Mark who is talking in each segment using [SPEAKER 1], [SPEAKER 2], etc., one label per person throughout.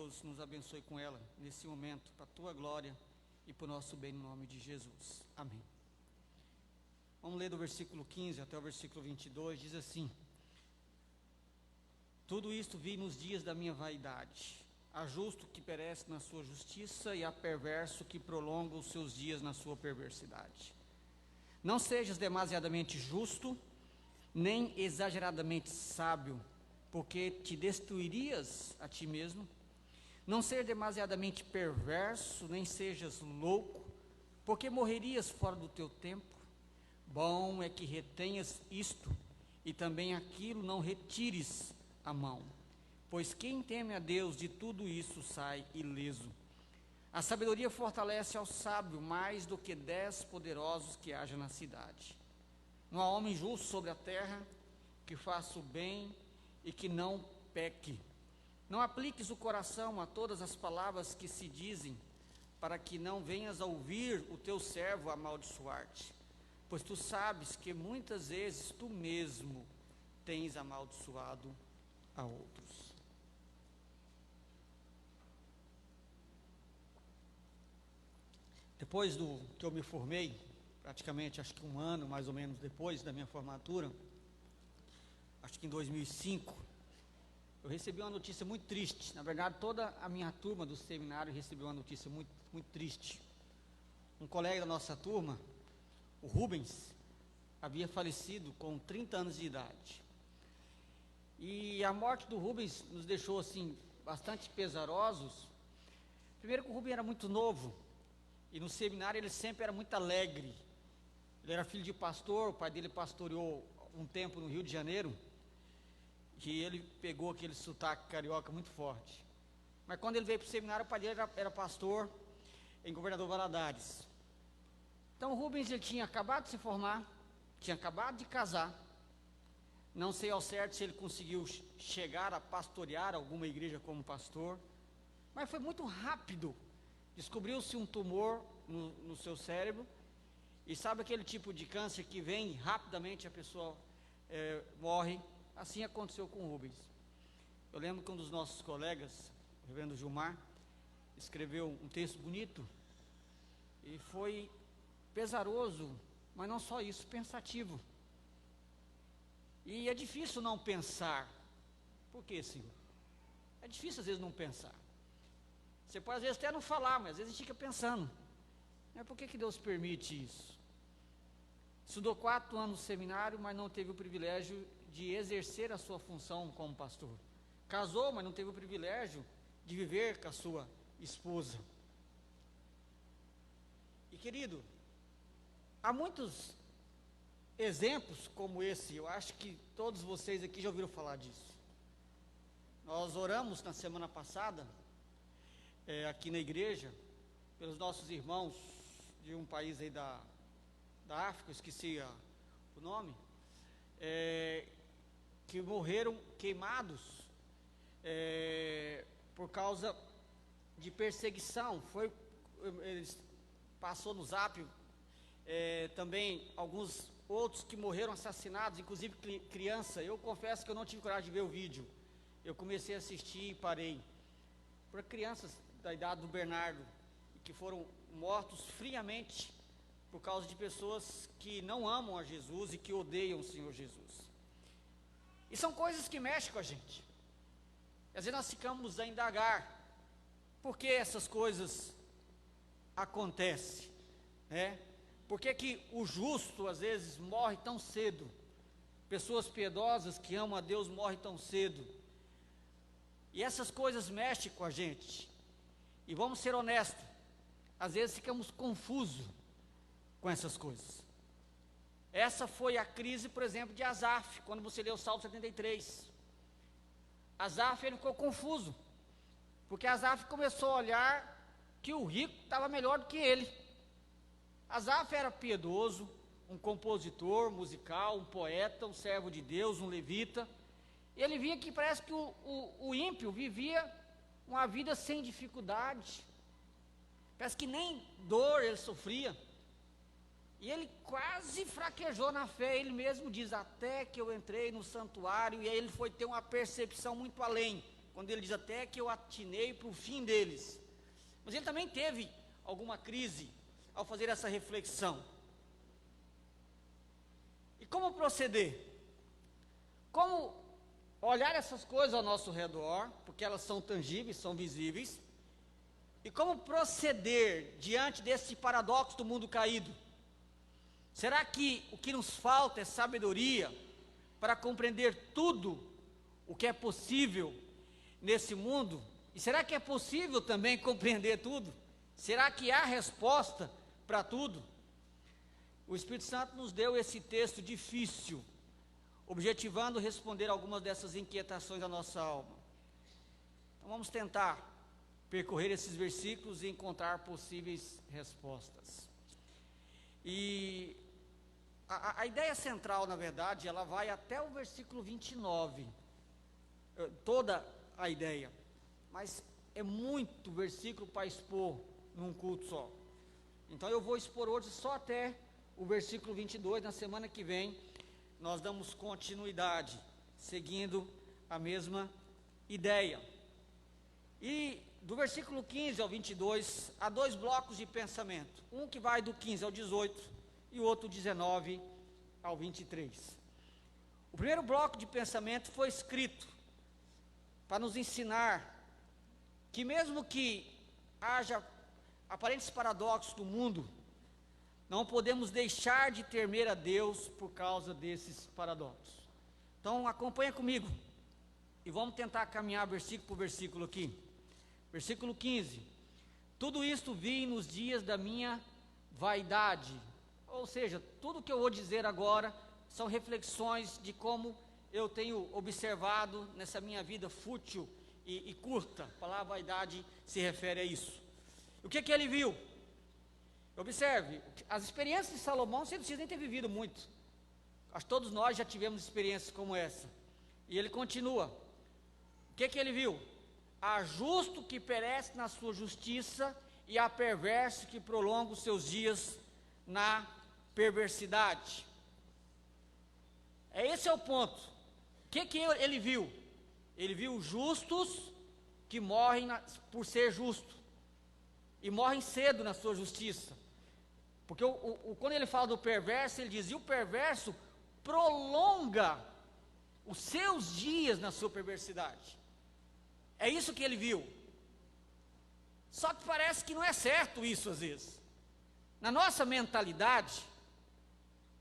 [SPEAKER 1] Deus nos abençoe com ela nesse momento, para a tua glória e para o nosso bem, no nome de Jesus. Amém. Vamos ler do versículo 15 até o versículo 22, diz assim: tudo isto vi nos dias da minha vaidade. Há justo que perece na sua justiça, e há perverso que prolonga os seus dias na sua perversidade. Não sejas demasiadamente justo, nem exageradamente sábio, porque te destruirias a ti mesmo. Não seja demasiadamente perverso, nem sejas louco, porque morrerias fora do teu tempo. Bom é que retenhas isto, e também aquilo não retires a mão, pois quem teme a Deus de tudo isso sai ileso. A sabedoria fortalece ao sábio mais do que 10 poderosos que haja na cidade. Não há homem justo sobre a terra que faça o bem e que não peque. Não apliques o coração a todas as palavras que se dizem, para que não venhas a ouvir o teu servo amaldiçoar-te, pois tu sabes que muitas vezes tu mesmo tens amaldiçoado a outros. Depois do que eu me formei, praticamente acho que um ano mais ou menos depois da minha formatura, acho que em 2005, eu recebi uma notícia muito triste. Na verdade, toda a minha turma do seminário recebeu uma notícia muito, muito triste. Um colega da nossa turma, o Rubens, havia falecido com 30 anos de idade. E a morte do Rubens nos deixou assim bastante pesarosos. Primeiro que o Rubens era muito novo, e no seminário ele sempre era muito alegre. Ele era filho de pastor, o pai dele pastoreou um tempo no Rio de Janeiro, e ele pegou aquele sotaque carioca muito forte. Mas quando ele veio para o seminário, o pai dele era pastor em Governador Valadares. Então o Rubens, ele tinha acabado de se formar, tinha acabado de casar. Não sei ao certo se ele conseguiu chegar a pastorear alguma igreja como pastor, mas foi muito rápido. Descobriu-se um tumor no seu cérebro, e sabe aquele tipo de câncer que vem rapidamente, a pessoa morre? Assim aconteceu com o Rubens. Eu lembro que um dos nossos colegas, o reverendo Gilmar, escreveu um texto bonito, e foi pesaroso, mas não só isso, pensativo. E é difícil não pensar. Por quê, Senhor? É difícil às vezes não pensar. Você pode às vezes até não falar, mas às vezes a gente fica pensando, por que Deus permite isso? Estudou 4 anos no seminário, mas não teve o privilégio de exercer a sua função como pastor. Casou, mas não teve o privilégio de viver com a sua esposa. E querido, há muitos exemplos como esse. Eu acho que todos vocês aqui já ouviram falar disso. Nós oramos na semana passada, aqui na igreja, pelos nossos irmãos de um país aí da África, eu esqueci o nome, que morreram queimados por causa de perseguição. Passou no Zap também alguns outros que morreram assassinados, inclusive criança. Eu confesso que eu não tive coragem de ver o vídeo. Eu comecei a assistir e parei. Para crianças da idade do Bernardo, que foram mortos friamente por causa de pessoas que não amam a Jesus e que odeiam o Senhor Jesus. E são coisas que mexem com a gente. Às vezes nós ficamos a indagar por que essas coisas acontecem, né? Por que o justo às vezes morre tão cedo? Pessoas piedosas que amam a Deus morrem tão cedo. E essas coisas mexem com a gente. E vamos ser honestos, às vezes ficamos confusos com essas coisas. Essa foi a crise, por exemplo, de Asaf, quando você lê o Salmo 73. Asaf, ele ficou confuso, porque Asaf começou a olhar que o rico estava melhor do que ele. Asaf era piedoso, um compositor musical, um poeta, um servo de Deus, um levita. E ele via que parece que o ímpio vivia uma vida sem dificuldade, parece que nem dor ele sofria, e ele quase fraquejou na fé. Ele mesmo diz: até que eu entrei no santuário. E aí ele foi ter uma percepção muito além, quando ele diz até que eu atinei para o fim deles. Mas ele também teve alguma crise ao fazer essa reflexão. E como proceder? Como olhar essas coisas ao nosso redor, porque elas são tangíveis, são visíveis, e como proceder diante desse paradoxo do mundo caído? Será que o que nos falta é sabedoria para compreender tudo o que é possível nesse mundo? E será que é possível também compreender tudo? Será que há resposta para tudo? O Espírito Santo nos deu esse texto difícil, objetivando responder algumas dessas inquietações da nossa alma. Então vamos tentar percorrer esses versículos e encontrar possíveis respostas. E a ideia central, na verdade, ela vai até o versículo 29, toda a ideia, mas é muito versículo para expor num culto só. Então eu vou expor hoje só até o versículo 22, na semana que vem nós damos continuidade, seguindo a mesma ideia. E do versículo 15 ao 22, há dois blocos de pensamento, um que vai do 15 ao 18, e o outro 19 ao 23. O primeiro bloco de pensamento foi escrito para nos ensinar que mesmo que haja aparentes paradoxos no mundo, não podemos deixar de temer a Deus por causa desses paradoxos. Então acompanha comigo e vamos tentar caminhar versículo por versículo aqui. Versículo 15: tudo isto vi nos dias da minha vaidade. Ou seja, tudo que eu vou dizer agora são reflexões de como eu tenho observado nessa minha vida fútil e curta. A palavra vaidade se refere a isso. O que ele viu? Observe, as experiências de Salomão você não precisa nem ter vivido muito. Acho que todos nós já tivemos experiências como essa. E ele continua. O que ele viu? Há justo que perece na sua justiça, e há perverso que prolonga os seus dias na perversidade. Esse é o ponto. O que ele viu? Ele viu justos que morrem por ser justo, e morrem cedo na sua justiça. Porque quando ele fala do perverso, ele diz, e o perverso prolonga os seus dias na sua perversidade. É isso que ele viu. Só que parece que não é certo isso às vezes. Na nossa mentalidade,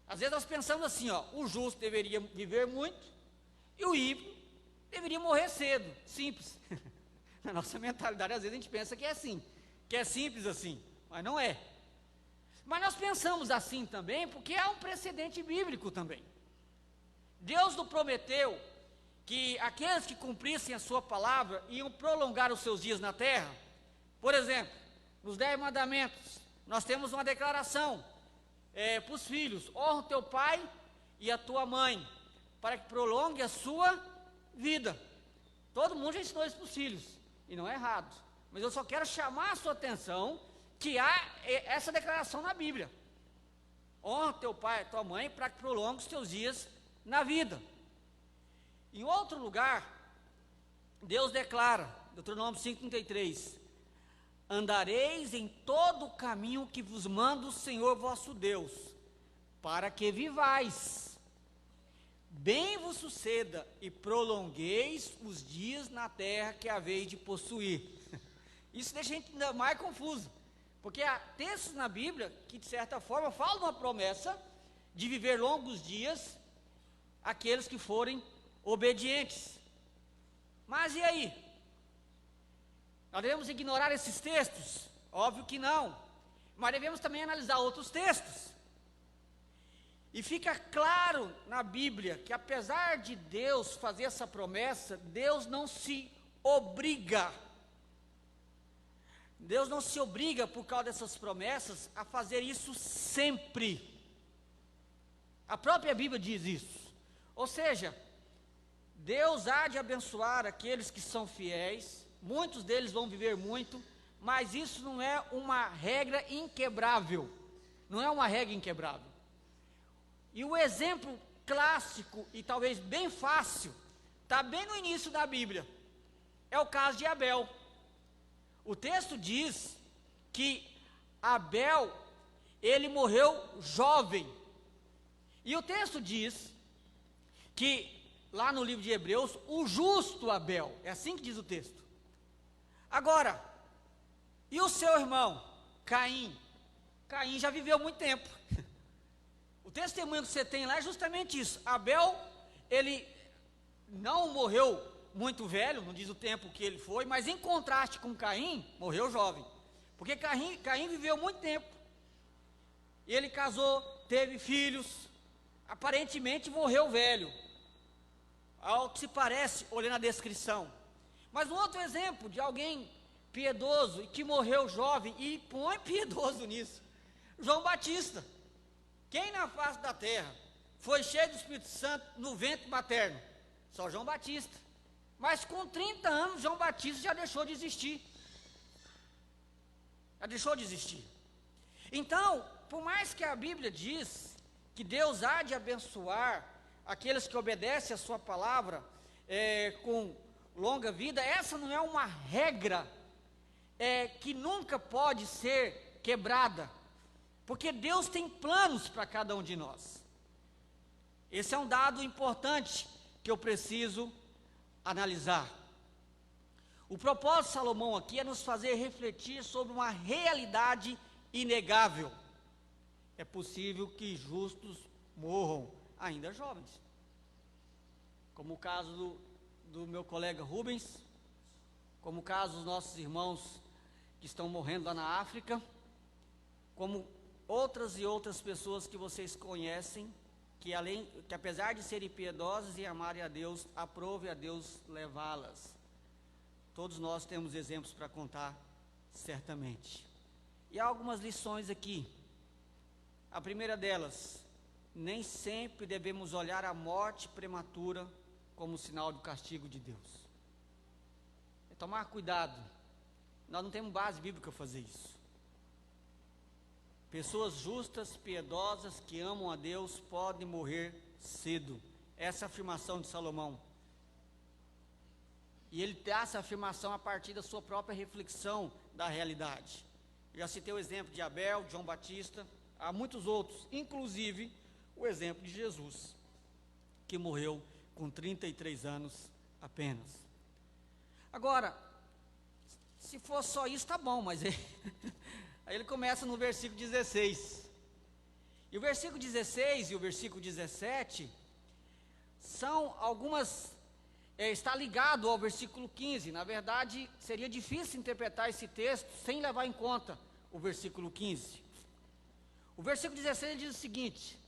[SPEAKER 1] às vezes nós pensamos assim, o justo deveria viver muito, e o ímpio deveria morrer cedo, simples. Na nossa mentalidade, às vezes a gente pensa que é assim, que é simples assim, mas não é. Mas nós pensamos assim também, porque há um precedente bíblico também. Deus nos prometeu que aqueles que cumprissem a sua palavra iam prolongar os seus dias na terra. Por exemplo, nos 10 mandamentos, nós temos uma declaração para os filhos: honra o teu pai e a tua mãe, para que prolongue a sua vida. Todo mundo já ensinou isso para os filhos, e não é errado, mas eu só quero chamar a sua atenção que há essa declaração na Bíblia: honra teu pai e tua mãe, para que prolongue os teus dias na vida. Em outro lugar, Deus declara, Deuteronômio 5,33: andareis em todo o caminho que vos manda o Senhor vosso Deus, para que vivais, bem vos suceda, e prolongueis os dias na terra que haveis de possuir. Isso deixa a gente ainda mais confuso, porque há textos na Bíblia que, de certa forma, falam uma promessa de viver longos dias aqueles que forem obedientes. Mas e aí? Nós devemos ignorar esses textos? Óbvio que não, mas devemos também analisar outros textos. E fica claro na Bíblia que, apesar de Deus fazer essa promessa, Deus não se obriga. Deus não se obriga, por causa dessas promessas, a fazer isso sempre. A própria Bíblia diz isso. Ou seja, Deus há de abençoar aqueles que são fiéis, muitos deles vão viver muito, mas isso não é uma regra inquebrável. Não é uma regra inquebrável. E o exemplo clássico, e talvez bem fácil, está bem no início da Bíblia. é o caso de Abel. O texto diz que Abel, ele morreu jovem. E o texto diz que, lá no livro de Hebreus, o justo Abel, é assim que diz o texto. Agora, e o seu irmão, Caim? Caim já viveu muito tempo. O testemunho que você tem lá é justamente isso. Abel, ele não morreu muito velho, não diz o tempo que ele foi, mas em contraste com Caim, morreu jovem. Porque Caim viveu muito tempo. Ele casou, teve filhos, aparentemente morreu velho, ao que se parece, olhando a descrição. Mas um outro exemplo de alguém piedoso e que morreu jovem, e põe piedoso nisso, João Batista. Quem na face da terra foi cheio do Espírito Santo no ventre materno? Só João Batista. Mas com 30 anos, João Batista já deixou de existir. Já deixou de existir. Então, por mais que a Bíblia diz que Deus há de abençoar aqueles que obedecem a sua palavra com longa vida, essa não é uma regra que nunca pode ser quebrada, porque Deus tem planos para cada um de nós. Esse é um dado importante que eu preciso analisar. O propósito de Salomão aqui é nos fazer refletir sobre uma realidade inegável. É possível que justos morram ainda jovens, como o caso do meu colega Rubens, como o caso dos nossos irmãos que estão morrendo lá na África, como outras e outras pessoas que vocês conhecem, que apesar de serem piedosas e amarem a Deus, aprove a Deus levá-las. Todos nós temos exemplos para contar, certamente. E há algumas lições aqui. A primeira delas, nem sempre devemos olhar a morte prematura como sinal do castigo de Deus. É tomar cuidado. Nós não temos base bíblica para fazer isso. Pessoas justas, piedosas, que amam a Deus, podem morrer cedo. Essa é a afirmação de Salomão. E ele dá essa afirmação a partir da sua própria reflexão da realidade. Eu já citei o exemplo de Abel, de João Batista, há muitos outros, inclusive o exemplo de Jesus, que morreu com 33 anos apenas. Agora, se for só isso, tá bom, mas aí ele começa no versículo 16. E o versículo 16 e o versículo 17 são algumas... está ligado ao versículo 15. Na verdade, seria difícil interpretar esse texto sem levar em conta o versículo 15. O versículo 16 diz o seguinte: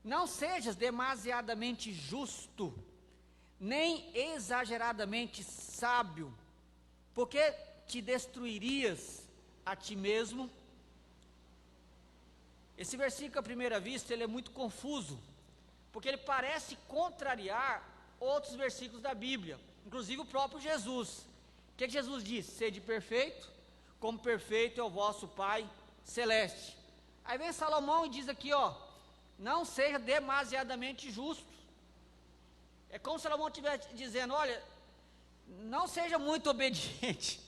[SPEAKER 1] não sejas demasiadamente justo, nem exageradamente sábio, porque te destruirias a ti mesmo. Esse versículo, à primeira vista, ele é muito confuso, porque ele parece contrariar outros versículos da Bíblia, inclusive o próprio Jesus. O que Jesus disse? Sede perfeito, como perfeito é o vosso Pai Celeste. Aí vem Salomão e diz aqui, não seja demasiadamente justo. É como se Salomão estivesse dizendo, olha, não seja muito obediente.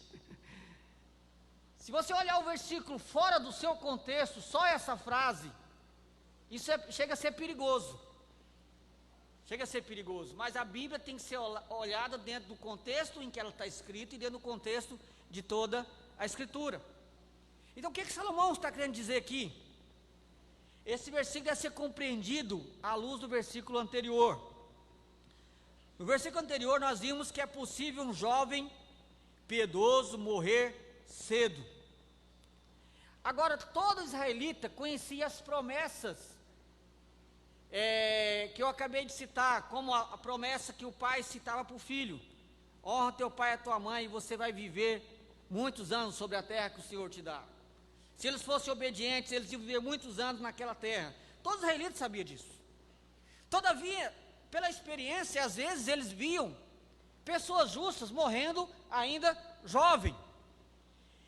[SPEAKER 1] Se você olhar o versículo fora do seu contexto, só essa frase, isso chega a ser perigoso. Chega a ser perigoso, mas a Bíblia tem que ser olhada dentro do contexto em que ela está escrita e dentro do contexto de toda a Escritura. Então o que Salomão está querendo dizer aqui? Esse versículo deve ser compreendido à luz do versículo anterior. No versículo anterior nós vimos que é possível um jovem piedoso morrer cedo. Agora, todo israelita conhecia as promessas que eu acabei de citar, como a promessa que o pai citava para o filho: honra teu pai e a tua mãe, e você vai viver muitos anos sobre a terra que o Senhor te dá. Se eles fossem obedientes, eles iam viver muitos anos naquela terra. Todos os israelitas sabiam disso. Todavia, pela experiência, às vezes eles viam pessoas justas morrendo ainda jovem,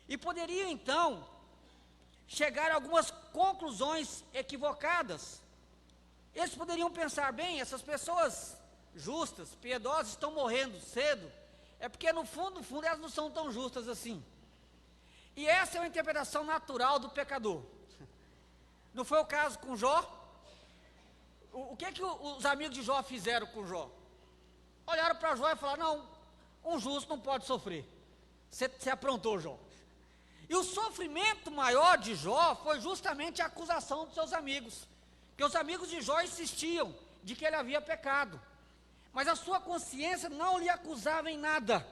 [SPEAKER 1] e poderiam então chegar a algumas conclusões equivocadas. Eles poderiam pensar, bem, essas pessoas justas, piedosas, estão morrendo cedo, é porque no fundo, elas não são tão justas assim. E essa é uma interpretação natural do pecador. Não foi o caso com Jó? O que os amigos de Jó fizeram com Jó? Olharam para Jó e falaram: não, um justo não pode sofrer. Você aprontou, Jó. E o sofrimento maior de Jó foi justamente a acusação dos seus amigos. Porque os amigos de Jó insistiam de que ele havia pecado. Mas a sua consciência não lhe acusava em nada.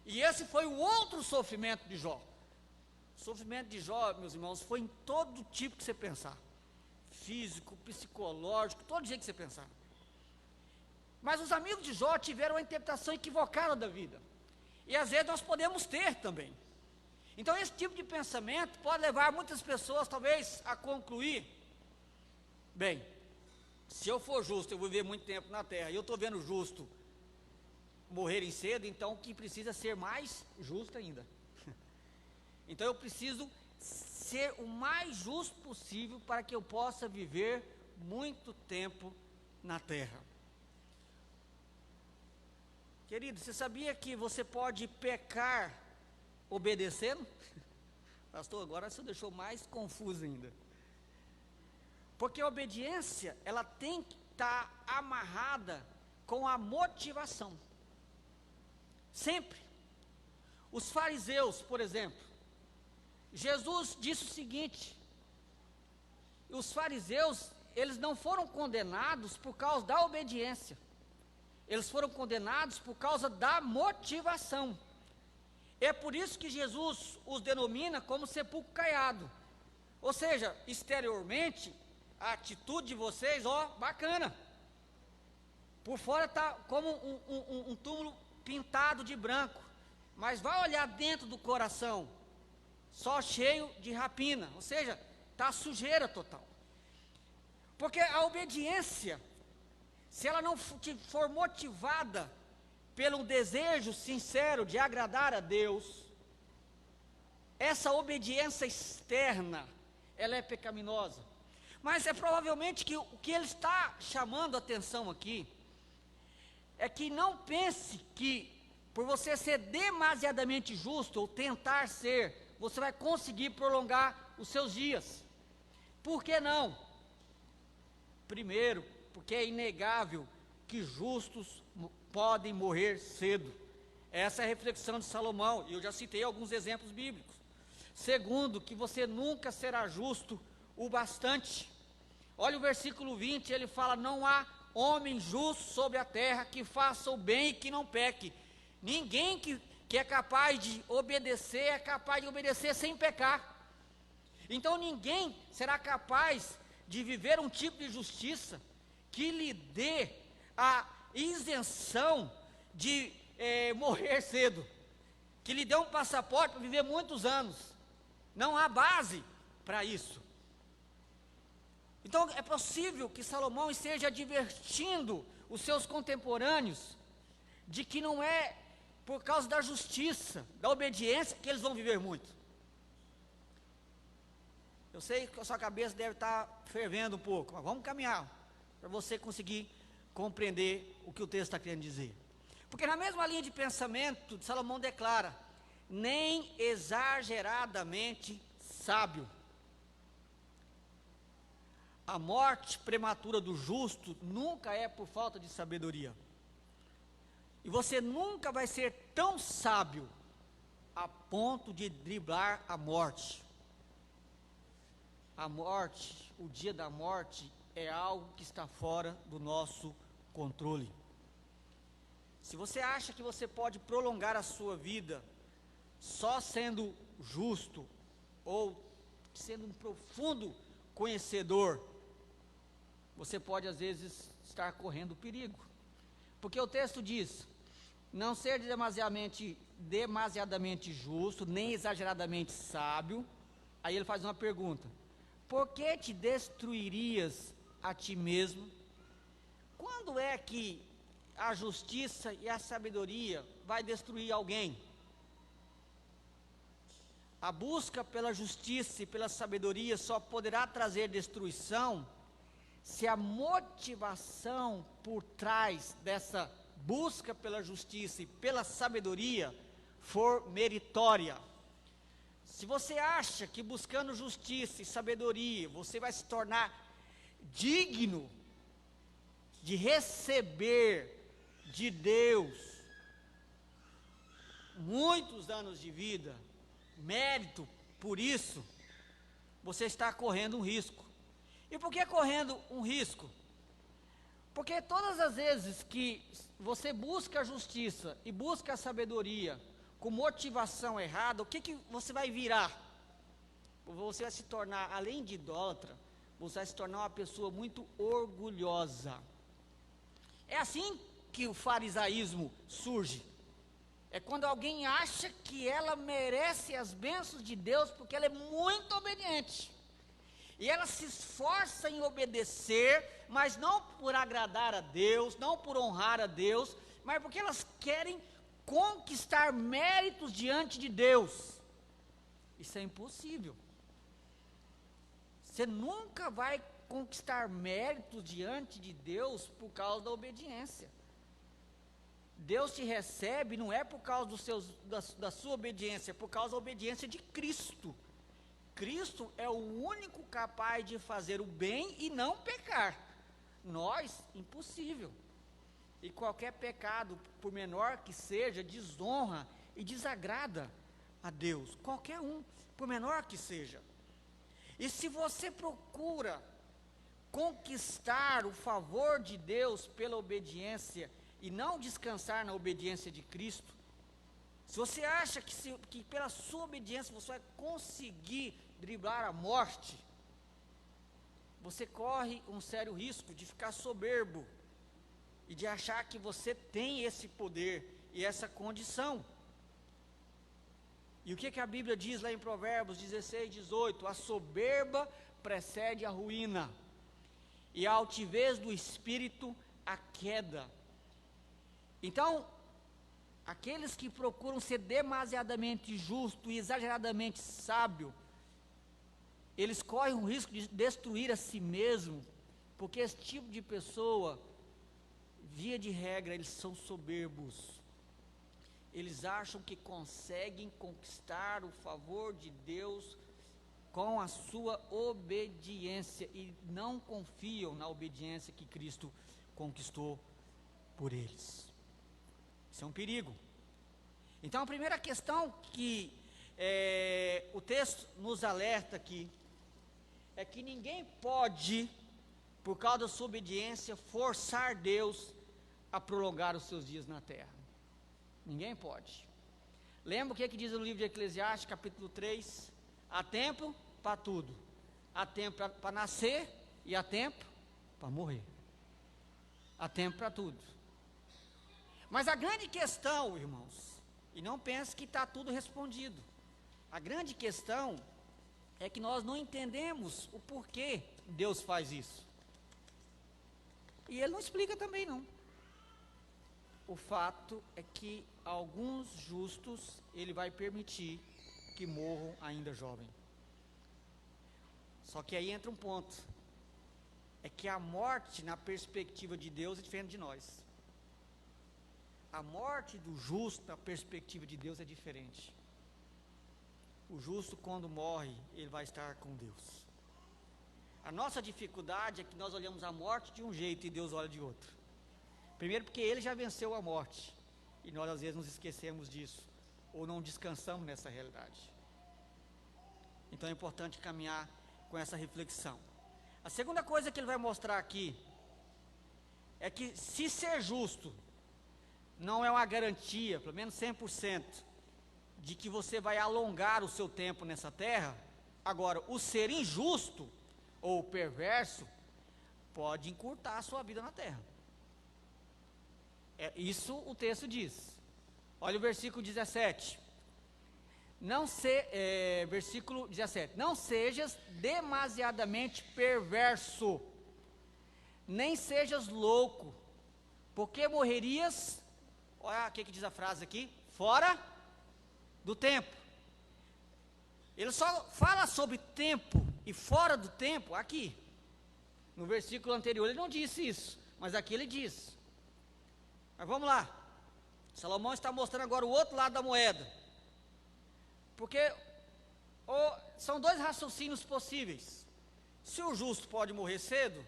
[SPEAKER 1] E esse foi o outro sofrimento de Jó. O sofrimento de Jó, meus irmãos, foi em todo tipo que você pensar. Físico, psicológico, todo jeito que você pensar. Mas os amigos de Jó tiveram uma interpretação equivocada da vida. E às vezes nós podemos ter também. Então esse tipo de pensamento pode levar muitas pessoas talvez a concluir: bem, se eu for justo, eu vou viver muito tempo na terra, e eu estou vendo justo morrerem cedo, então o que precisa ser mais justo ainda. Então eu preciso ser o mais justo possível para que eu possa viver muito tempo na terra. Querido, você sabia que você pode pecar obedecendo? Pastor, agora você deixou mais confuso ainda. Porque a obediência, ela tem que estar amarrada com a motivação. Sempre. Os fariseus, por exemplo, Jesus disse o seguinte: os fariseus, eles não foram condenados por causa da obediência. Eles foram condenados por causa da motivação. É por isso que Jesus os denomina como sepulcro caiado. Ou seja, exteriormente, a atitude de vocês, bacana. Por fora está como um túmulo pintado de branco. Mas vai olhar dentro do coração, só cheio de rapina. Ou seja, está sujeira total. Porque a obediência, se ela não for motivada pelo desejo sincero de agradar a Deus, essa obediência externa, ela é pecaminosa. Mas é provavelmente que o que ele está chamando a atenção aqui, é que não pense que por você ser demasiadamente justo, ou tentar ser, você vai conseguir prolongar os seus dias. Por que não? Primeiro, porque é inegável que justos podem morrer cedo. Essa é a reflexão de Salomão, e eu já citei alguns exemplos bíblicos. Segundo, que você nunca será justo o bastante. Olha o versículo 20, ele fala: não há homem justo sobre a terra que faça o bem e que não peque. Ninguém que é capaz de obedecer, é capaz de obedecer sem pecar. Então ninguém será capaz de viver um tipo de justiça que lhe dê a isenção de morrer cedo, que lhe dê um passaporte para viver muitos anos. Não há base para isso. Então é possível que Salomão esteja advertindo os seus contemporâneos de que não é por causa da justiça, da obediência, que eles vão viver muito. Eu sei que a sua cabeça deve estar fervendo um pouco, mas vamos caminhar para você conseguir compreender o que o texto está querendo dizer. Porque na mesma linha de pensamento, Salomão declara: nem exageradamente sábio. A morte prematura do justo nunca é por falta de sabedoria. E você nunca vai ser tão sábio a ponto de driblar a morte. A morte, o dia da morte, é algo que está fora do nosso controle. Se você acha que você pode prolongar a sua vida só sendo justo, ou sendo um profundo conhecedor, você pode às vezes estar correndo perigo. Porque o texto diz: não ser demasiadamente justo, nem exageradamente sábio. Aí ele faz uma pergunta: por que te destruirias a ti mesmo? Quando é que a justiça e a sabedoria vai destruir alguém? A busca pela justiça e pela sabedoria só poderá trazer destruição se a motivação por trás dessa busca pela justiça e pela sabedoria for meritória. Se você acha que buscando justiça e sabedoria você vai se tornar digno de receber de Deus muitos anos de vida, mérito por isso, você está correndo um risco. E por que correndo um risco? Porque todas as vezes que você busca a justiça e busca a sabedoria com motivação errada, o que você vai virar? Você vai se tornar, além de idólatra, você vai se tornar uma pessoa muito orgulhosa. É assim que o farisaísmo surge. É quando alguém acha que ela merece as bênçãos de Deus porque ela é muito obediente. E ela se esforça em obedecer, mas não por agradar a Deus, não por honrar a Deus, mas porque elas querem conquistar méritos diante de Deus. Isso é impossível. Você nunca vai conquistar méritos diante de Deus por causa da obediência. Deus te recebe não é por causa da sua obediência, é por causa da obediência de Cristo. Cristo é o único capaz de fazer o bem e não pecar. Nós, impossível. E qualquer pecado, por menor que seja, desonra e desagrada a Deus. Qualquer um, por menor que seja. E se você procura conquistar o favor de Deus pela obediência e não descansar na obediência de Cristo, se você acha que pela sua obediência você vai conseguir driblar a morte, você corre um sério risco de ficar soberbo e de achar que você tem esse poder e essa condição. E o que a Bíblia diz lá em Provérbios 16, 18? A soberba precede a ruína, e a altivez do espírito a queda. Então, aqueles que procuram ser demasiadamente justo e exageradamente sábio, eles correm o risco de destruir a si mesmo, porque esse tipo de pessoa, via de regra, eles são soberbos. Eles acham que conseguem conquistar o favor de Deus com a sua obediência e não confiam na obediência que Cristo conquistou por eles. Isso é um perigo. Então, a primeira questão que o texto nos alerta aqui é que ninguém pode, por causa da sua obediência, forçar Deus a prolongar os seus dias na terra. Ninguém pode. Lembra o que diz no livro de Eclesiastes, capítulo 3? Há tempo para tudo. Há tempo para nascer e há tempo para morrer. Há tempo para tudo. Mas a grande questão, irmãos, e não pense que está tudo respondido. A grande questão é que nós não entendemos o porquê Deus faz isso. E Ele não explica também não. O fato é que alguns justos Ele vai permitir que morram ainda jovem. Só que aí entra um ponto. É que a morte, na perspectiva de Deus, é diferente de nós. A morte do justo, na perspectiva de Deus, é diferente. O justo, quando morre, ele vai estar com Deus. A nossa dificuldade é que nós olhamos a morte de um jeito e Deus olha de outro. Primeiro porque Ele já venceu a morte, e nós às vezes nos esquecemos disso, ou não descansamos nessa realidade. Então é importante caminhar com essa reflexão. A segunda coisa que ele vai mostrar aqui, é que se ser justo não é uma garantia, pelo menos 100%, de que você vai alongar o seu tempo nessa terra. Agora, o ser injusto ou perverso pode encurtar a sua vida na terra. Isso o texto diz. Olha o versículo 17. Versículo 17. Não sejas demasiadamente perverso, nem sejas louco, porque morrerias. Olha o que diz a frase aqui: fora do tempo. Ele só fala sobre tempo e fora do tempo aqui. No versículo anterior ele não disse isso, mas aqui ele diz. Mas vamos lá. Salomão está mostrando agora o outro lado da moeda. Porque são dois raciocínios possíveis. Se o justo pode morrer cedo,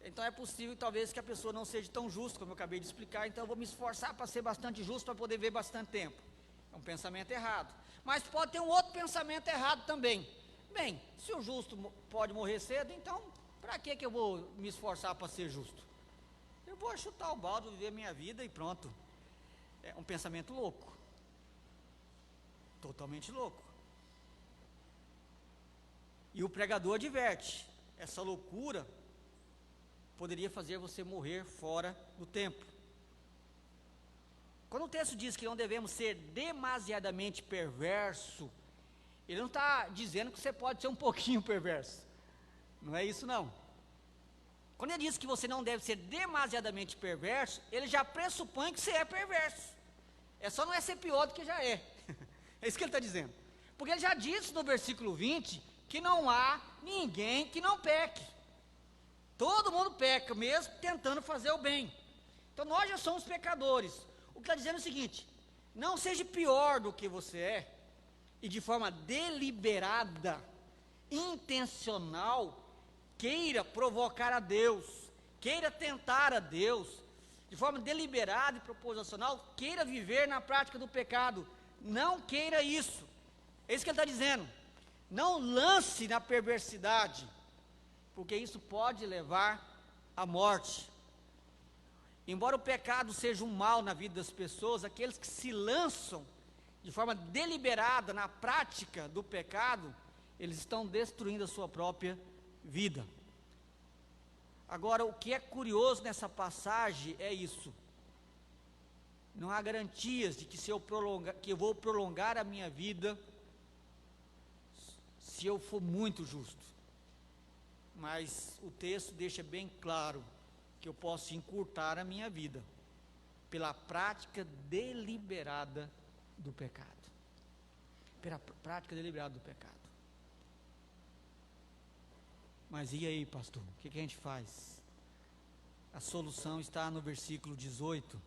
[SPEAKER 1] então é possível talvez que a pessoa não seja tão justa, como eu acabei de explicar, então eu vou me esforçar para ser bastante justo, para poder ver bastante tempo. É um pensamento errado. Mas pode ter um outro pensamento errado também. Bem, se o justo pode morrer cedo, então para que eu vou me esforçar para ser justo? Eu vou chutar o balde, viver minha vida e pronto. É um pensamento louco. Totalmente louco. E o pregador adverte, essa loucura poderia fazer você morrer fora do tempo. Quando o texto diz que não devemos ser demasiadamente perverso, ele não está dizendo que você pode ser um pouquinho perverso. Não é isso não. Quando ele diz que você não deve ser demasiadamente perverso, ele já pressupõe que você é perverso. É só não é ser pior do que já é. É isso que ele está dizendo. Porque ele já disse no versículo 20, que não há ninguém que não peque. Todo mundo peca, mesmo tentando fazer o bem. Então nós já somos pecadores. O que está dizendo é o seguinte: não seja pior do que você é, e de forma deliberada, intencional, queira provocar a Deus, queira tentar a Deus, de forma deliberada e proposicional, queira viver na prática do pecado. Não queira isso. É isso que ele está dizendo. Não lance na perversidade, porque isso pode levar à morte. Embora o pecado seja um mal na vida das pessoas, aqueles que se lançam de forma deliberada na prática do pecado, eles estão destruindo a sua própria vida. Agora, o que é curioso nessa passagem é isso. Não há garantias de que que eu vou prolongar a minha vida se eu for muito justo. Mas o texto deixa bem claro que eu posso encurtar a minha vida pela prática deliberada do pecado. Pela prática deliberada do pecado. Mas e aí, pastor? O que a gente faz? A solução está no versículo 18.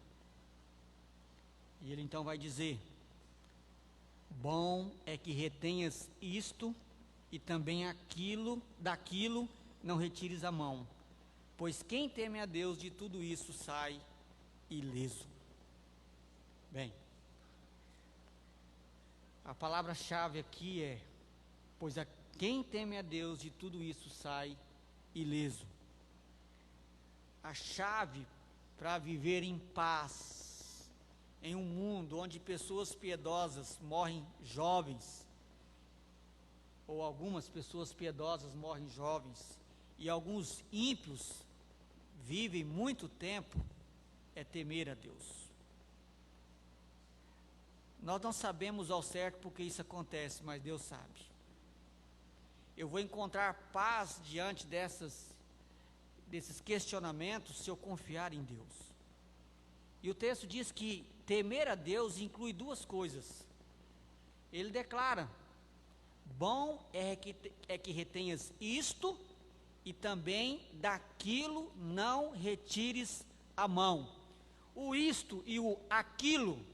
[SPEAKER 1] E ele então vai dizer: bom é que retenhas isto e também daquilo não retires a mão, pois quem teme a Deus de tudo isso sai ileso. Bem, a palavra-chave aqui é: pois quem teme a Deus de tudo isso sai ileso. A chave para viver em paz em um mundo onde pessoas piedosas morrem jovens, ou algumas pessoas piedosas morrem jovens, e alguns ímpios vivem muito tempo, é temer a Deus. Nós não sabemos ao certo porque isso acontece, mas Deus sabe. Eu vou encontrar paz diante desses questionamentos se eu confiar em Deus. E o texto diz que temer a Deus inclui duas coisas. Ele declara: bom é que retenhas isto e também daquilo não retires a mão. O isto e o aquilo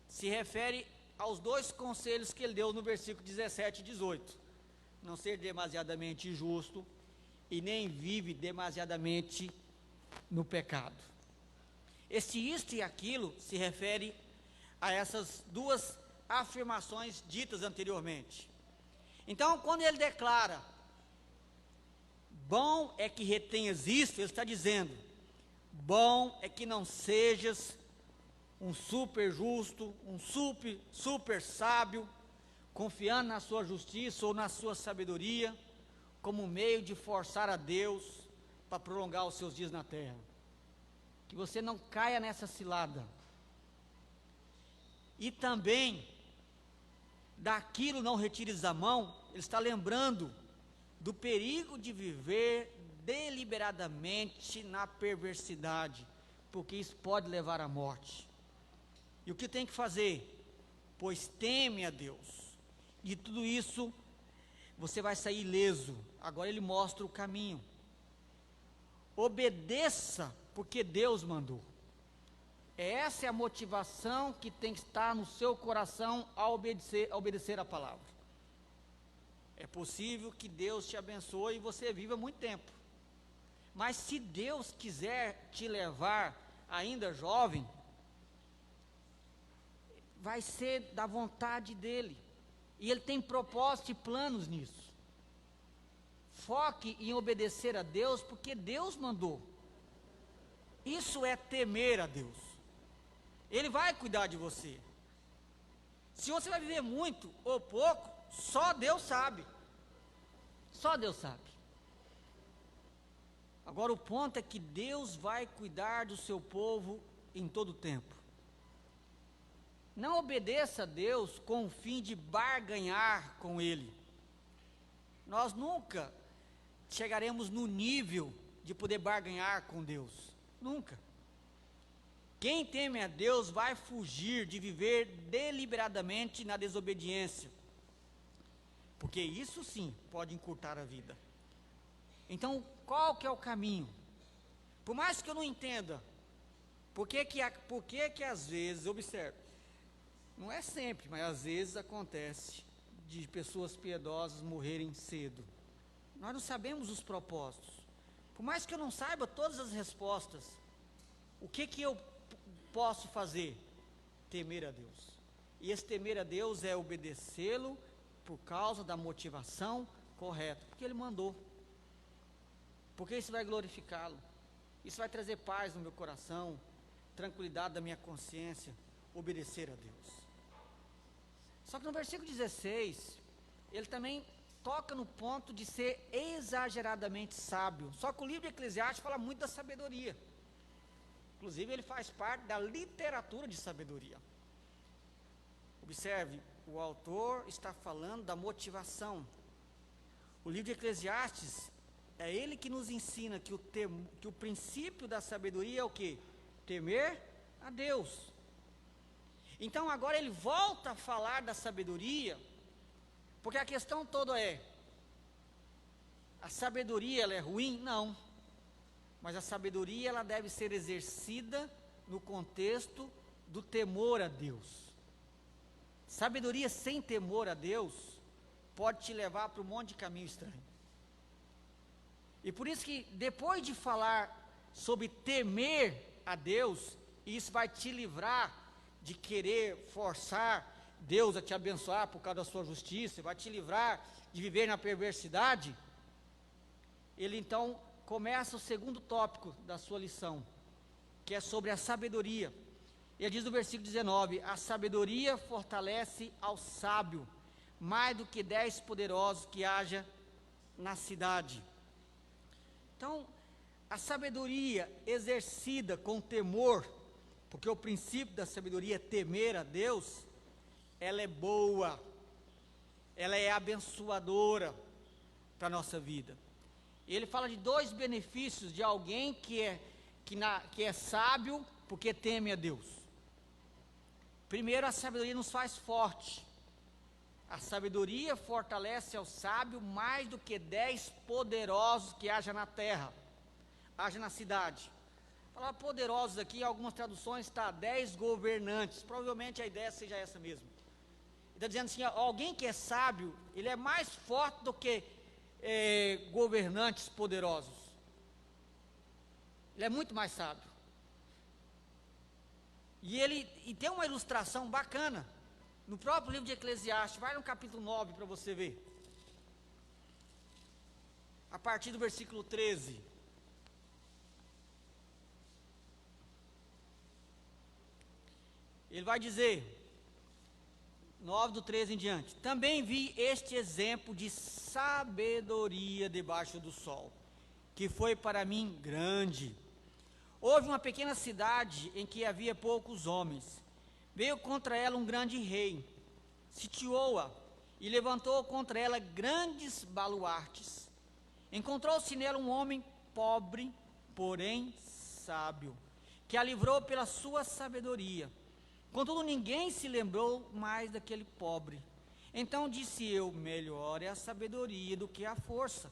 [SPEAKER 1] se refere aos dois conselhos que ele deu no versículo 17 e 18. Não ser demasiadamente injusto e nem vive demasiadamente no pecado. Este isto e aquilo se refere a essas duas afirmações ditas anteriormente. Então, quando ele declara, bom é que retenhas isto, ele está dizendo, bom é que não sejas um super justo, um super sábio, confiando na sua justiça ou na sua sabedoria, como meio de forçar a Deus para prolongar os seus dias na terra. Que você não caia nessa cilada. E também, daquilo não retires a mão, ele está lembrando do perigo de viver deliberadamente na perversidade, porque isso pode levar à morte. E o que tem que fazer? Pois teme a Deus. De tudo isso, você vai sair ileso. Agora ele mostra o caminho. Obedeça porque Deus mandou. Essa é a motivação que tem que estar no seu coração ao obedecer a palavra. É possível que Deus te abençoe e você viva muito tempo. Mas se Deus quiser te levar ainda jovem, vai ser da vontade dEle. E Ele tem propósito e planos nisso. Foque em obedecer a Deus, porque Deus mandou. Isso é temer a Deus. Ele vai cuidar de você. Se você vai viver muito ou pouco, só Deus sabe. Só Deus sabe. Agora o ponto é que Deus vai cuidar do seu povo em todo o tempo. Não obedeça a Deus com o fim de barganhar com Ele. Nós nunca chegaremos no nível de poder barganhar com Deus. Nunca. Quem teme a Deus vai fugir de viver deliberadamente na desobediência. Porque isso sim pode encurtar a vida. Então, qual que é o caminho? Por mais que eu não entenda, por que que às vezes, observe, não é sempre, mas às vezes acontece de pessoas piedosas morrerem cedo. Nós não sabemos os propósitos. Por mais que eu não saiba todas as respostas, o que eu posso fazer? Temer a Deus. E esse temer a Deus é obedecê-lo por causa da motivação correta, porque Ele mandou. Porque isso vai glorificá-lo. Isso vai trazer paz no meu coração, tranquilidade da minha consciência, obedecer a Deus. Só que no versículo 16, ele também toca no ponto de ser exageradamente sábio. Só que o livro de Eclesiastes fala muito da sabedoria. Inclusive ele faz parte da literatura de sabedoria. Observe, o autor está falando da motivação. O livro de Eclesiastes, é ele que nos ensina que o princípio da sabedoria é o quê? Temer a Deus. Então agora ele volta a falar da sabedoria, porque a questão toda é, a sabedoria ela é ruim? Não. Mas a sabedoria ela deve ser exercida no contexto do temor a Deus. Sabedoria sem temor a Deus pode te levar para um monte de caminho estranho. E por isso que depois de falar sobre temer a Deus, isso vai te livrar de querer forçar Deus a te abençoar por causa da sua justiça, vai te livrar de viver na perversidade. Ele então começa o segundo tópico da sua lição, que é sobre a sabedoria. Ele diz no versículo 19, a sabedoria fortalece ao sábio, mais do que 10 poderosos que haja na cidade. Então, a sabedoria exercida com temor, porque o princípio da sabedoria é temer a Deus, ela é boa, ela é abençoadora para a nossa vida. E ele fala de 2 benefícios de alguém que é sábio porque teme a Deus. Primeiro, a sabedoria nos faz forte. A sabedoria fortalece ao sábio mais do que 10 poderosos que haja na terra, haja na cidade. Falar poderosos aqui, em algumas traduções está 10 governantes, provavelmente a ideia seja essa mesmo. Ele está dizendo assim, alguém que é sábio, ele é mais forte do que governantes poderosos. Ele é muito mais sábio. E tem uma ilustração bacana, no próprio livro de Eclesiastes, vai no capítulo 9 para você ver. A partir do versículo 13. Ele vai dizer, 9 do 13 em diante, também vi este exemplo de sabedoria debaixo do sol, que foi para mim grande. Houve uma pequena cidade em que havia poucos homens. Veio contra ela um grande rei, sitiou-a e levantou contra ela grandes baluartes. Encontrou-se nela um homem pobre, porém sábio, que a livrou pela sua sabedoria. Contudo, ninguém se lembrou mais daquele pobre. Então disse eu, melhor é a sabedoria do que a força.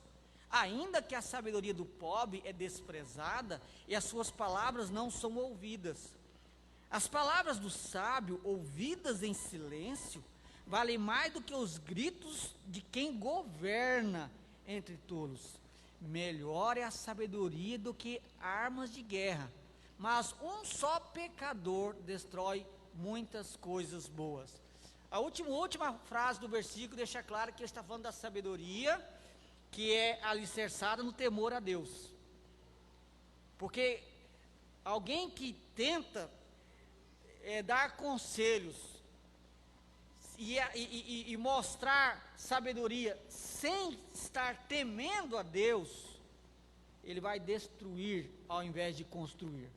[SPEAKER 1] ainda que a sabedoria do pobre é desprezada e as suas palavras não são ouvidas. As palavras do sábio, ouvidas em silêncio, valem mais do que os gritos de quem governa entre tolos. Melhor é a sabedoria do que armas de guerra, mas um só pecador destrói muitas coisas boas. A última frase do versículo deixa claro que ele está falando da sabedoria, que é alicerçada no temor a Deus. Porque alguém que tenta dar conselhos e mostrar sabedoria sem estar temendo a Deus, ele vai destruir ao invés de construir.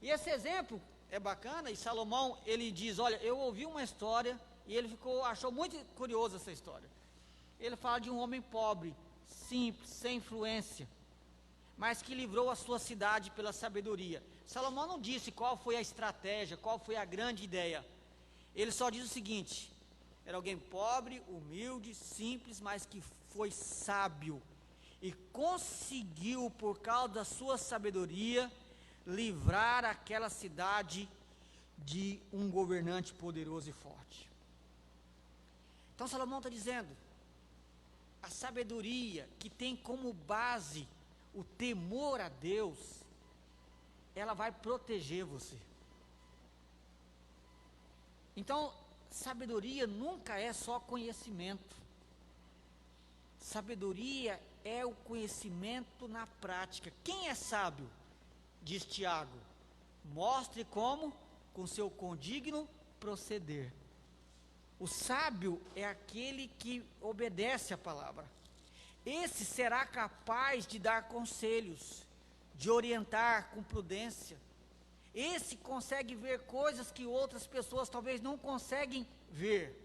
[SPEAKER 1] E esse exemplo é bacana, e Salomão, ele diz, olha, eu ouvi uma história, e ele achou muito curiosa essa história. Ele fala de um homem pobre, simples, sem influência, mas que livrou a sua cidade pela sabedoria. Salomão não disse qual foi a estratégia, qual foi a grande ideia. Ele só diz o seguinte: era alguém pobre, humilde, simples, mas que foi sábio e conseguiu, por causa da sua sabedoria, livrar aquela cidade de um governante poderoso e forte. Então Salomão está dizendo, a sabedoria que tem como base o temor a Deus, ela vai proteger você. Então, sabedoria nunca é só conhecimento. Sabedoria é o conhecimento na prática. Quem é sábio? Diz Tiago, mostre como, com seu condigno proceder. O sábio é aquele que obedece a palavra. Esse será capaz de dar conselhos, de orientar com prudência. Esse consegue ver coisas que outras pessoas talvez não conseguem ver.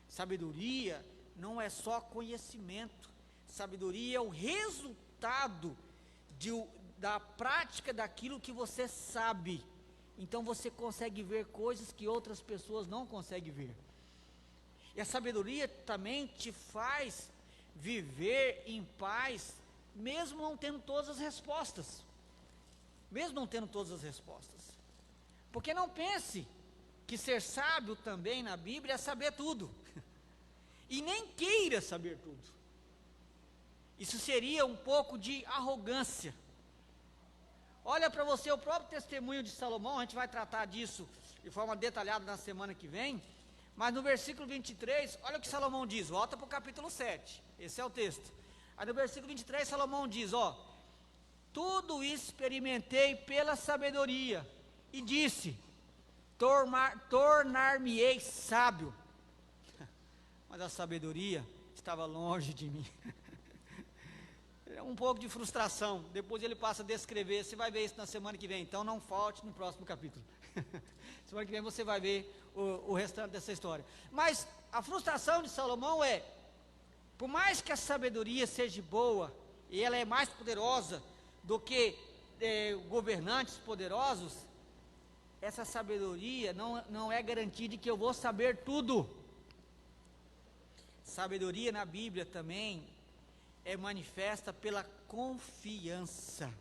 [SPEAKER 1] Sabedoria não é só conhecimento. Sabedoria é o resultado da prática daquilo que você sabe. Então você consegue ver coisas que outras pessoas não conseguem ver. E a sabedoria também te faz viver em paz, mesmo não tendo todas as respostas. Mesmo não tendo todas as respostas. Porque não pense que ser sábio também na Bíblia é saber tudo. E nem queira saber tudo. Isso seria um pouco de arrogância. Olha para você o próprio testemunho de Salomão, a gente vai tratar disso de forma detalhada na semana que vem. Mas no versículo 23, olha o que Salomão diz, volta para o capítulo 7, esse é o texto. Aí no versículo 23, Salomão diz, tudo experimentei pela sabedoria, e disse, tornar-me-ei sábio. Mas a sabedoria estava longe de mim. Um pouco de frustração, depois ele passa a descrever, você vai ver isso na semana que vem, então não falte no próximo capítulo. Semana que vem você vai ver o restante dessa história. Mas a frustração de Salomão é, por mais que a sabedoria seja boa, e ela é mais poderosa do que governantes poderosos, essa sabedoria não é garantia de que eu vou saber tudo. Sabedoria na Bíblia também é manifesta pela confiança.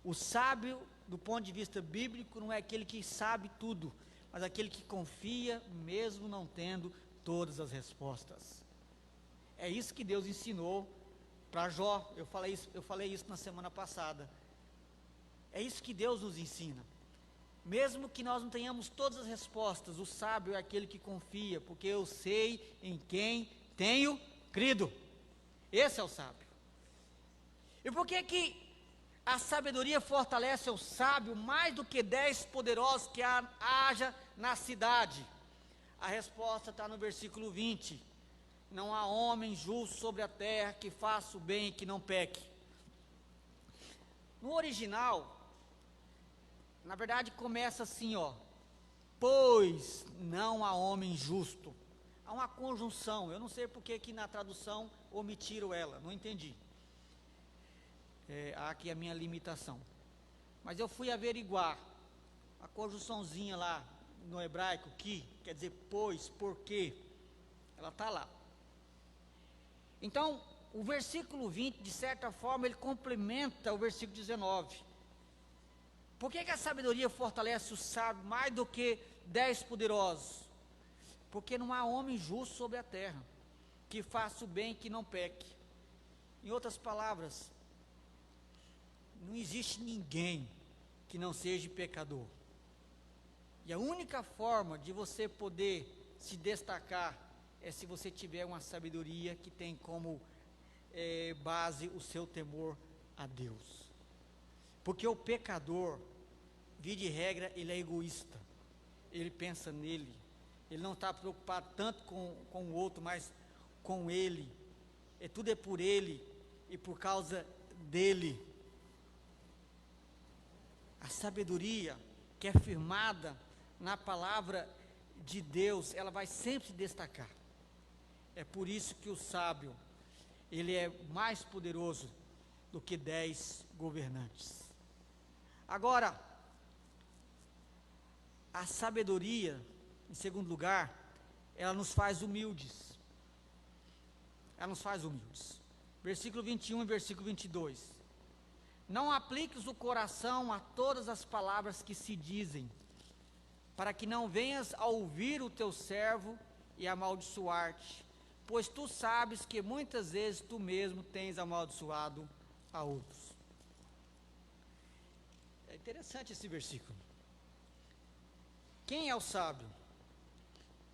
[SPEAKER 1] O sábio, do ponto de vista bíblico, não é aquele que sabe tudo, mas aquele que confia mesmo não tendo todas as respostas. É isso que Deus ensinou para Jó. Eu falei isso na semana passada. É isso que Deus nos ensina. Mesmo que nós não tenhamos todas as respostas, o sábio é aquele que confia, porque eu sei em quem tenho crido. Esse é o sábio. E por que a sabedoria fortalece o sábio mais do que 10 poderosos que haja na cidade? A resposta está no versículo 20. Não há homem justo sobre a terra que faça o bem e que não peque. No original, na verdade começa assim, pois não há homem justo. Há uma conjunção, eu não sei porque que na tradução omitiram ela, não entendi. Há aqui a minha limitação. Mas eu fui averiguar, a conjunçãozinha lá no hebraico, que quer dizer pois, porque, ela está lá. Então, o versículo 20, de certa forma, ele complementa o versículo 19. Por que a sabedoria fortalece o sábio mais do que 10 poderosos? Porque não há homem justo sobre a terra, que faça o bem e que não peque. Em outras palavras, não existe ninguém que não seja pecador. E a única forma de você poder se destacar é se você tiver uma sabedoria que tem como base o seu temor a Deus. Porque o pecador, via de regra, ele é egoísta. Ele pensa nele. Ele não está preocupado tanto com o outro, mas com ele. Tudo é por ele e por causa dele. A sabedoria que é firmada na palavra de Deus, ela vai sempre se destacar. É por isso que o sábio, ele é mais poderoso do que 10 governantes. Agora, a sabedoria, em segundo lugar, ela nos faz humildes. Ela nos faz humildes. Versículo 21 e versículo 22. Não apliques o coração a todas as palavras que se dizem, para que não venhas a ouvir o teu servo e amaldiçoar-te, pois tu sabes que muitas vezes tu mesmo tens amaldiçoado a outros. É interessante esse versículo. Quem é o sábio?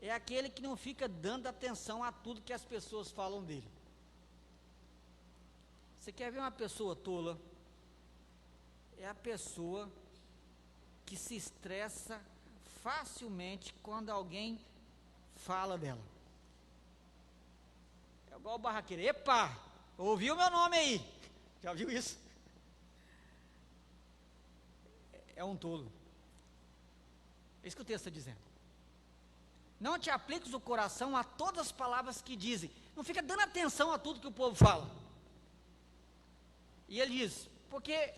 [SPEAKER 1] É aquele que não fica dando atenção a tudo que as pessoas falam dele. Você quer ver uma pessoa tola? É a pessoa que se estressa facilmente quando alguém fala dela. É igual o barraqueiro. Epa, ouviu meu nome aí? Já viu isso? É um tolo. É isso que o texto está dizendo. Não te apliques o coração a todas as palavras que dizem. Não fica dando atenção a tudo que o povo fala. E ele diz, porque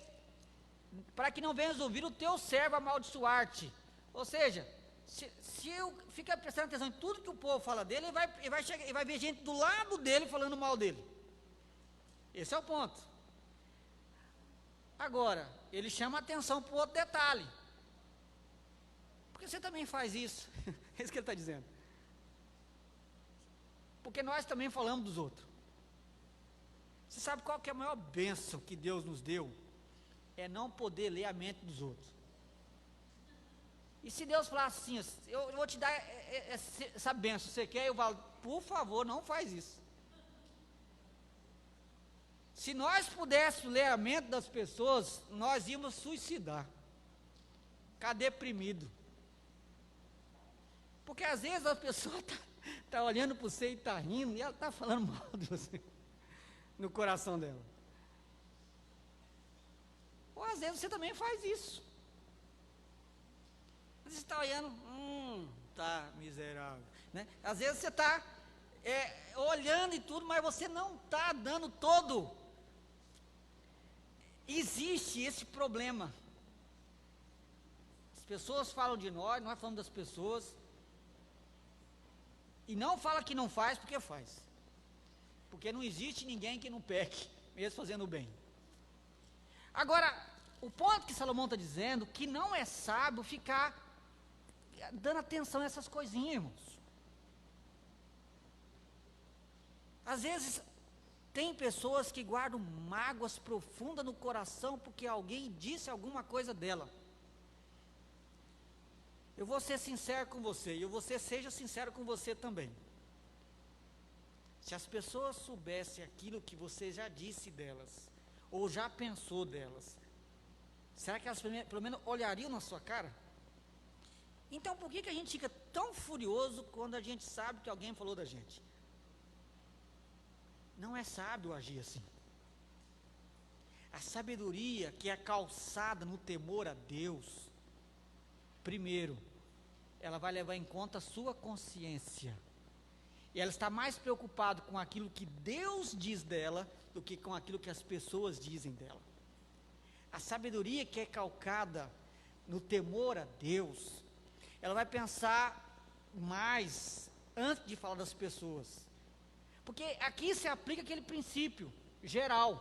[SPEAKER 1] para que não venhas ouvir o teu servo amaldiçoar-te. Ou seja, se eu ficar prestando atenção em tudo que o povo fala dele, ele vai ver gente do lado dele falando mal dele. Esse é o ponto. Agora, ele chama a atenção para o outro detalhe. Porque você também faz isso. É isso que ele está dizendo. Porque nós também falamos dos outros. Você sabe qual que é a maior bênção que Deus nos deu? É não poder ler a mente dos outros. E se Deus falasse assim, eu vou te dar essa bênção, você quer? Eu falo, por favor, não faz isso. Se nós pudéssemos ler a mente das pessoas, nós íamos suicidar. Ficar deprimido. Porque às vezes a pessoa está olhando para você e está rindo, e ela está falando mal de você, no coração dela. Ou às vezes você também faz isso. Você está olhando, tá miserável, né? Às vezes você está olhando e tudo, mas você não está dando todo. Existe esse problema. As pessoas falam de nós falamos das pessoas, e não fala que não faz, porque faz. Porque não existe ninguém que não peque, mesmo fazendo o bem. Agora, o ponto que Salomão está dizendo, que não é sábio ficar dando atenção a essas coisinhas, irmãos. Às vezes, tem pessoas que guardam mágoas profundas no coração, porque alguém disse alguma coisa dela. Eu vou ser sincero com você, e você seja sincero com você também. Se as pessoas soubessem aquilo que você já disse delas, ou já pensou delas, será que elas pelo menos olhariam na sua cara? Então por que a gente fica tão furioso quando a gente sabe que alguém falou da gente? Não é sábio agir assim. A sabedoria que é calçada no temor a Deus, primeiro, ela vai levar em conta a sua consciência. E ela está mais preocupada com aquilo que Deus diz dela, do que com aquilo que as pessoas dizem dela. A sabedoria que é calcada no temor a Deus, ela vai pensar mais antes de falar das pessoas. Porque aqui se aplica aquele princípio geral.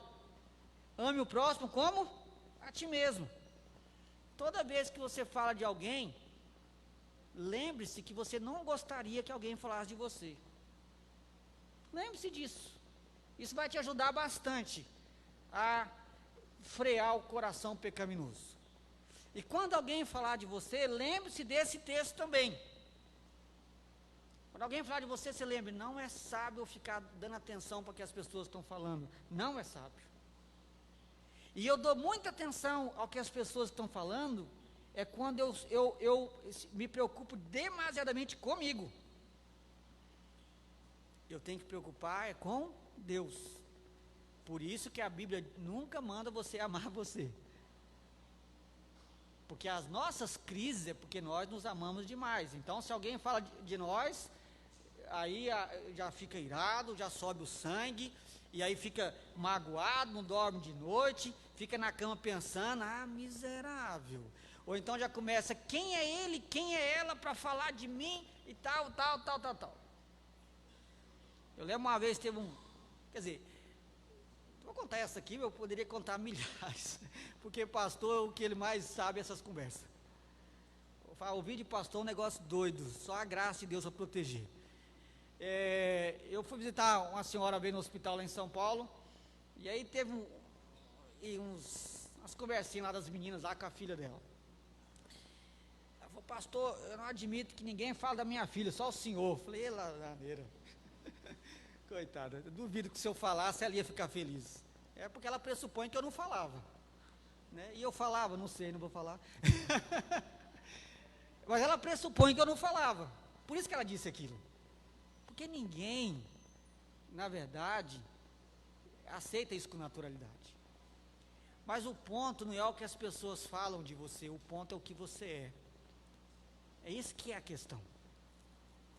[SPEAKER 1] Ame o próximo como a ti mesmo. Toda vez que você fala de alguém, lembre-se que você não gostaria que alguém falasse de você. Lembre-se disso. Isso vai te ajudar bastante a frear o coração pecaminoso. E quando alguém falar de você, lembre-se desse texto também. Quando alguém falar de você, você lembre, não é sábio ficar dando atenção para o que as pessoas estão falando. Não é sábio. E eu dou muita atenção ao que as pessoas estão falando, é quando eu me preocupo demasiadamente comigo. Eu tenho que preocupar com Deus. Por isso que a Bíblia nunca manda você amar você. Porque as nossas crises é porque nós nos amamos demais. Então, se alguém fala de nós, aí já fica irado, já sobe o sangue, e aí fica magoado, não dorme de noite, fica na cama pensando, miserável. Ou então já começa, quem é ele, quem é ela para falar de mim, e tal. Eu lembro uma vez teve quer dizer, vou contar essa aqui, eu poderia contar milhares, porque pastor, o que ele mais sabe é essas conversas. Ouvir de pastor é um negócio doido, só a graça de Deus para proteger. Eu fui visitar uma senhora bem no hospital lá em São Paulo, e aí teve umas conversinhas lá das meninas lá com a filha dela. Ela falou, pastor, eu não admito que ninguém fale da minha filha, só o senhor. Eu falei, laneira. Coitada, eu duvido que se eu falasse ela ia ficar feliz. É porque ela pressupõe que eu não falava, né? E eu falava, não sei, não vou falar. Mas ela pressupõe que eu não falava. Por isso que ela disse aquilo. Porque ninguém, na verdade, aceita isso com naturalidade. Mas o ponto não é o que as pessoas falam de você, o ponto é o que você é. É isso que é a questão.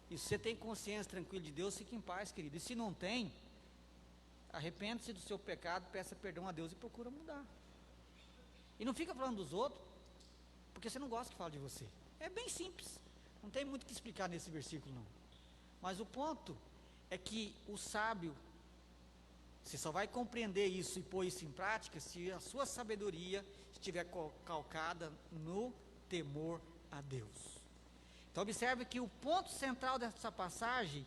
[SPEAKER 1] E se você tem consciência tranquila de Deus, fique em paz, querido. E se não tem, arrependa-se do seu pecado, peça perdão a Deus e procura mudar. E não fica falando dos outros, porque você não gosta que fale de você. É bem simples. Não tem muito o que explicar nesse versículo, não. Mas o ponto é que o sábio, você só vai compreender isso e pôr isso em prática se a sua sabedoria estiver calcada no temor a Deus. Então observe que o ponto central dessa passagem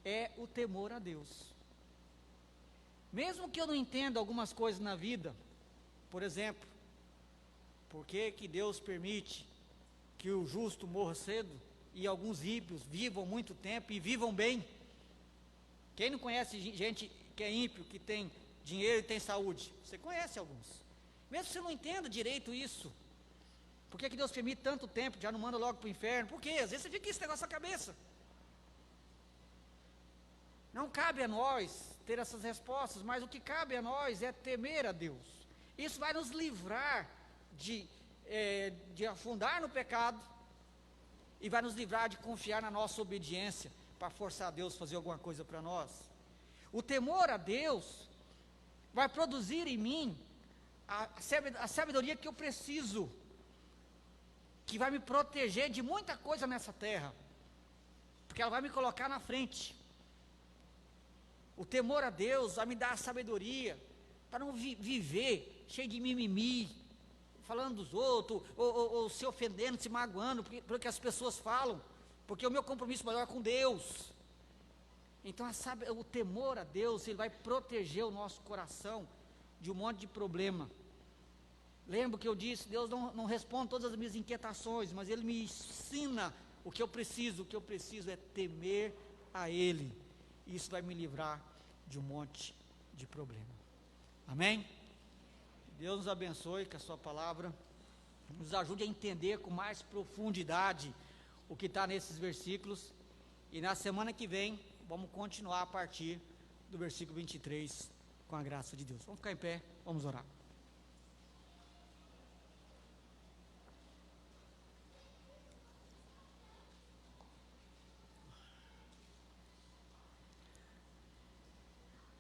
[SPEAKER 1] é o temor a Deus. Mesmo que eu não entenda algumas coisas na vida, por exemplo, por que Deus permite que o justo morra cedo e alguns ímpios vivam muito tempo e vivam bem? Quem não conhece gente que é ímpio, que tem dinheiro e tem saúde? Você conhece alguns. Mesmo que você não entenda direito isso, por que Deus permite tanto tempo, já não manda logo para o inferno? Por quê? Às vezes você fica isso negócio na cabeça. Não cabe a nós ter essas respostas, mas o que cabe a nós é temer a Deus. Isso vai nos livrar de afundar no pecado e vai nos livrar de confiar na nossa obediência para forçar Deus a fazer alguma coisa para nós. O temor a Deus vai produzir em mim a sabedoria que eu preciso, que vai me proteger de muita coisa nessa terra, porque ela vai me colocar na frente. O temor a Deus vai me dar a sabedoria para não viver cheio de mimimi, falando dos outros, ou se ofendendo, se magoando, porque as pessoas falam, porque o meu compromisso maior é com Deus. Então o temor a Deus, ele vai proteger o nosso coração de um monte de problema. Lembra que eu disse, Deus não responde todas as minhas inquietações, mas Ele me ensina o que eu preciso é temer a Ele. Isso vai me livrar de um monte de problema. Amém? Deus nos abençoe com a sua palavra, nos ajude a entender com mais profundidade o que está nesses versículos, e na semana que vem, vamos continuar a partir do versículo 23, com a graça de Deus. Vamos ficar em pé, vamos orar.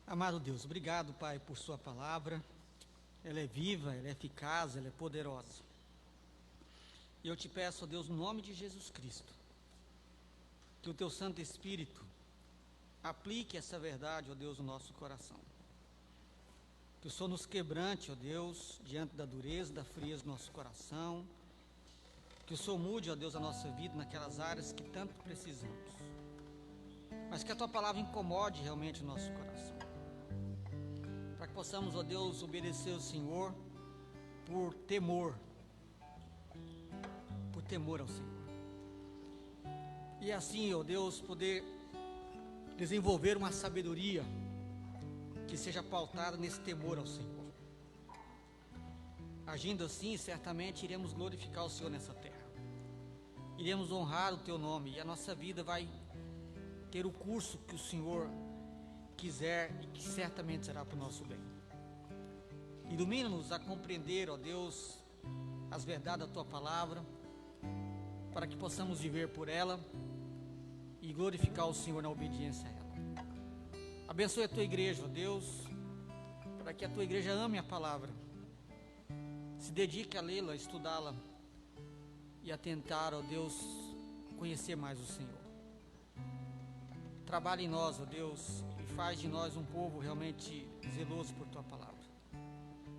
[SPEAKER 1] Amado Deus, obrigado, Pai, por sua palavra. Ela é viva, ela é eficaz, ela é poderosa. E eu te peço, ó Deus, no nome de Jesus Cristo, que o teu Santo Espírito aplique essa verdade, ó Deus, no nosso coração. Que o Senhor nos quebrante, ó Deus, diante da dureza, da frieza do nosso coração. Que o Senhor mude, ó Deus, a nossa vida naquelas áreas que tanto precisamos. Mas que a Tua palavra incomode realmente o nosso coração. Para que possamos, ó Deus, obedecer ao Senhor por temor. Por temor ao Senhor. E assim, ó Deus, poder desenvolver uma sabedoria que seja pautada nesse temor ao Senhor. Agindo assim, certamente iremos glorificar o Senhor nessa terra. Iremos honrar o Teu nome e a nossa vida vai ter o curso que o Senhor quiser e que certamente será para o nosso bem. Ilumina-nos a compreender, ó Deus, as verdades da Tua palavra, para que possamos viver por ela e glorificar o Senhor na obediência a ela. Abençoe a Tua igreja, ó Deus, para que a Tua igreja ame a palavra, se dedique a lê-la, a estudá-la e a tentar, ó Deus, conhecer mais o Senhor. Trabalhe em nós, ó Deus, e faz de nós um povo realmente zeloso por Tua palavra.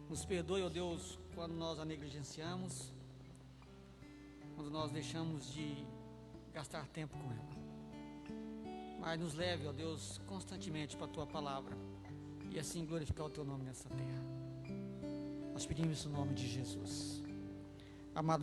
[SPEAKER 1] Nos perdoe, ó Deus, quando nós a negligenciamos, quando nós deixamos de gastar tempo com ela. Mas nos leve, ó Deus, constantemente para a Tua palavra e assim glorificar o Teu nome nessa terra. Nós pedimos isso no nome de Jesus. Amado